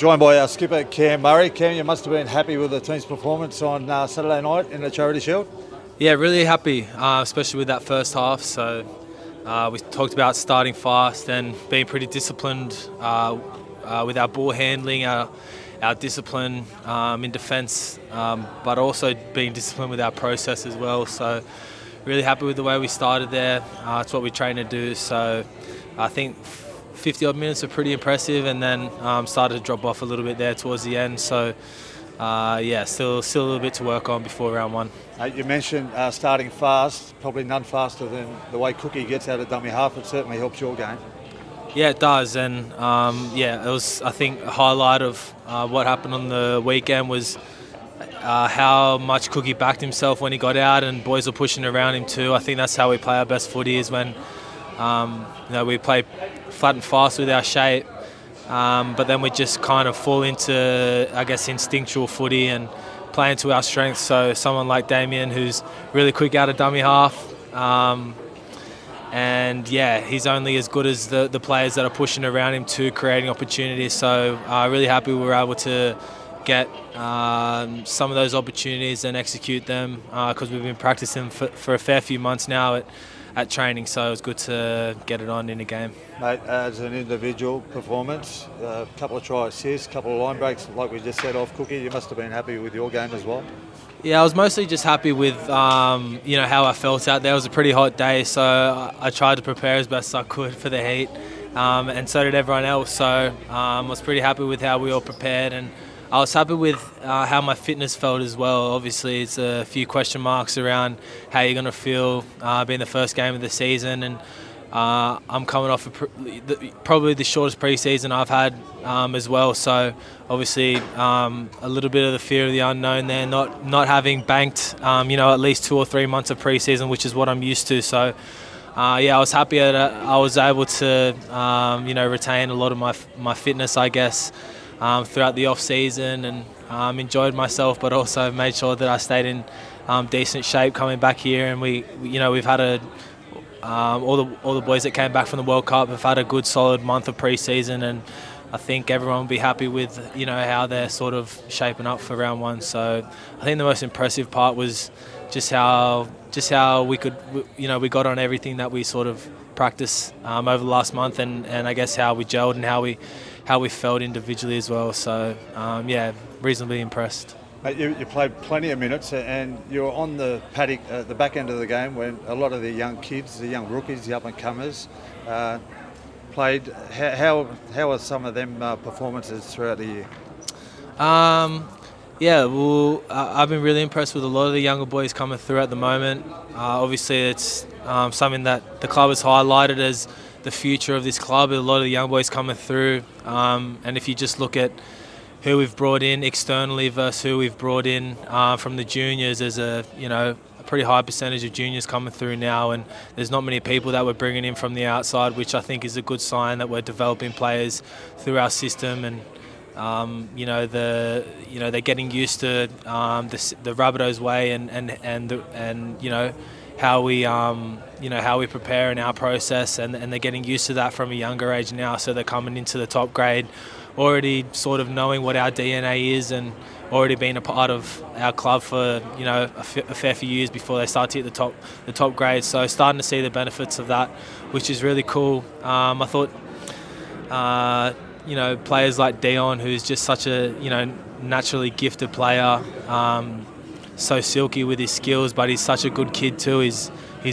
Joined by our skipper Cam Murray. Cam, you must have been happy with the team's performance on Saturday night in the Charity Shield. Yeah, really happy, especially with that first half. So we talked about starting fast and being pretty disciplined with our ball handling, our discipline in defence, but also being disciplined with our process as well. So really happy with the way we started there. It's what we train to do. So I think 50 odd minutes are pretty impressive, and then started to drop off a little bit there towards the end. So still a little bit to work on before round one. You mentioned starting fast, probably none faster than the way Cookie gets out of dummy half. It certainly helps your game. Yeah, it does, and it was, I think, a highlight of what happened on the weekend was how much Cookie backed himself when he got out, and boys were pushing around him too. I think that's how we play our best footy, is when we play flat and fast with our shape, but then we just kind of fall into, I guess, instinctual footy and play into our strengths. So someone like Damien, who's really quick out of dummy half, he's only as good as the players that are pushing around him too, creating opportunities. So really happy we were able to get some of those opportunities and execute them, because we've been practicing for a fair few months now at training, so it was good to get it on in a game. Mate, as an individual performance, a couple of try assists, a couple of line breaks, like we just said off Cookie, you must have been happy with your game as well. Yeah, I was mostly just happy with how I felt out there. It was a pretty hot day, so I tried to prepare as best I could for the heat, and so did everyone else. So I was pretty happy with how we all prepared, and I was happy with how my fitness felt as well. Obviously, it's a few question marks around how you're going to feel being the first game of the season, and I'm coming off probably the shortest pre-season I've had as well. So obviously a little bit of the fear of the unknown there, not having banked at least 2 or 3 months of pre-season, which is what I'm used to. So I was happy that I was able to retain a lot of my fitness, I guess, throughout the off season, and enjoyed myself, but also made sure that I stayed in decent shape coming back here. And we've had all the boys that came back from the World Cup have had a good solid month of pre-season, and I think everyone will be happy with how they're sort of shaping up for round one. So I think the most impressive part was just how we got on everything that we sort of practiced over the last month, and I guess how we gelled and how we felt individually as well. So reasonably impressed. Mate, you played plenty of minutes, and you were on the paddock at the back end of the game when a lot of the young kids, the young rookies, the up-and-comers played. How are some of them performances throughout the year? I've been really impressed with a lot of the younger boys coming through at the moment. Obviously, it's something that the club has highlighted as the future of this club. A lot of the young boys coming through, and if you just look at who we've brought in externally versus who we've brought in from the juniors, there's a pretty high percentage of juniors coming through now, and there's not many people that we're bringing in from the outside, which I think is a good sign that we're developing players through our system. And they're getting used to the Rabbitohs way and how we prepare in our process, and they're getting used to that from a younger age now. So they're coming into the top grade already sort of knowing what our DNA is, and already been a part of our club for a fair few years before they start to hit the top grade. So starting to see the benefits of that, which is really cool. I thought players like Dion, who's just such a naturally gifted player, so silky with his skills, but he's such a good kid too. He's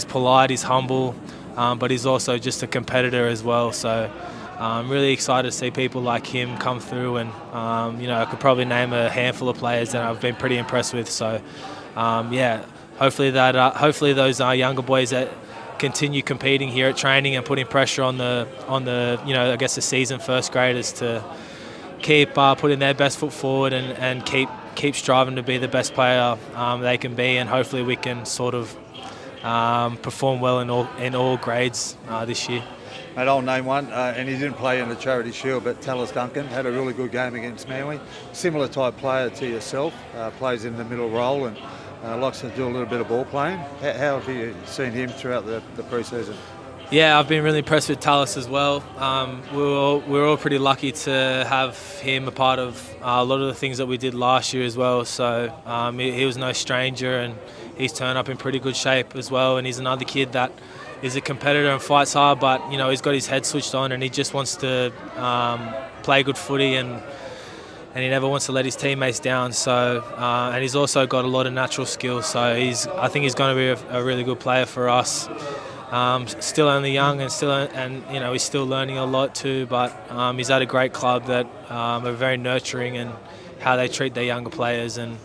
polite, he's humble, but he's also just a competitor as well. So I'm really excited to see people like him come through, and I could probably name a handful of players that I've been pretty impressed with. So hopefully those younger boys that continue competing here at training and putting pressure on the I guess the seasoned first graders to keep putting their best foot forward and keep striving to be the best player they can be, and hopefully we can sort of perform well in all grades this year. Mate, I'll name one, and he didn't play in the Charity Shield, but Talus had a really good game against Manly. Similar type player to yourself, plays in the middle role and likes to do a little bit of ball playing. How have you seen him throughout the pre-season? Yeah, I've been really impressed with Talus as well. We were all pretty lucky to have him a part of a lot of the things that we did last year as well. So he was no stranger, and he's turned up in pretty good shape as well. And he's another kid that is a competitor and fights hard, but he's got his head switched on, and he just wants to play good footy, and he never wants to let his teammates down. So and he's also got a lot of natural skills. So I think he's going to be a really good player for us. Still only young, and he's still learning a lot too. But he's at a great club that are very nurturing in how they treat their younger players, and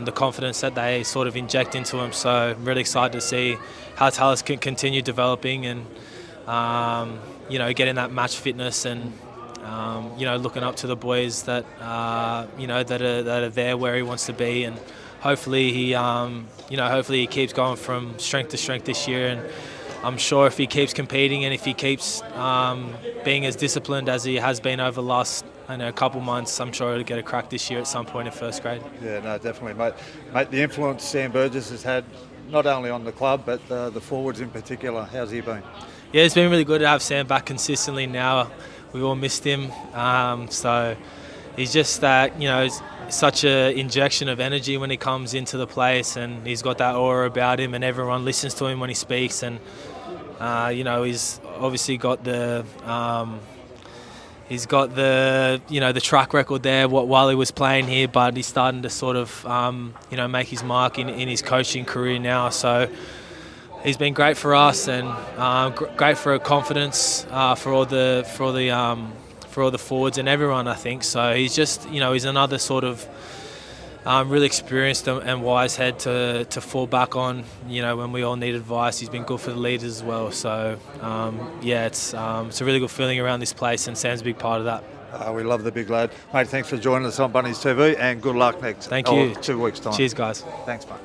the confidence that they sort of inject into him. So I'm really excited to see how Talus can continue developing, and getting that match fitness, and looking up to the boys that that are there where he wants to be, and hopefully he keeps going from strength to strength this year. And I'm sure if he keeps competing, and if he keeps being as disciplined as he has been over the last couple months, I'm sure he'll get a crack this year at some point in first grade. Yeah, no, definitely, mate. The influence Sam Burgess has had, not only on the club, but the forwards in particular. How's he been? Yeah, it's been really good to have Sam back consistently now. We all missed him. So he's just that, such an injection of energy when he comes into the place, and he's got that aura about him, and everyone listens to him when he speaks. And he's obviously got the the track record there while he was playing here, but he's starting to sort of make his mark in his coaching career now. So he's been great for us, and great for confidence for all the forwards and everyone, I think. So he's just he's another sort of really experienced and wise head to fall back on when we all need advice. He's been good for the leaders as well. So it's a really good feeling around this place, and Sam's a big part of that. We love the big lad. Mate, thanks for joining us on Bunnies TV, and good luck next 2 weeks' time. Cheers, guys. Thanks, mate.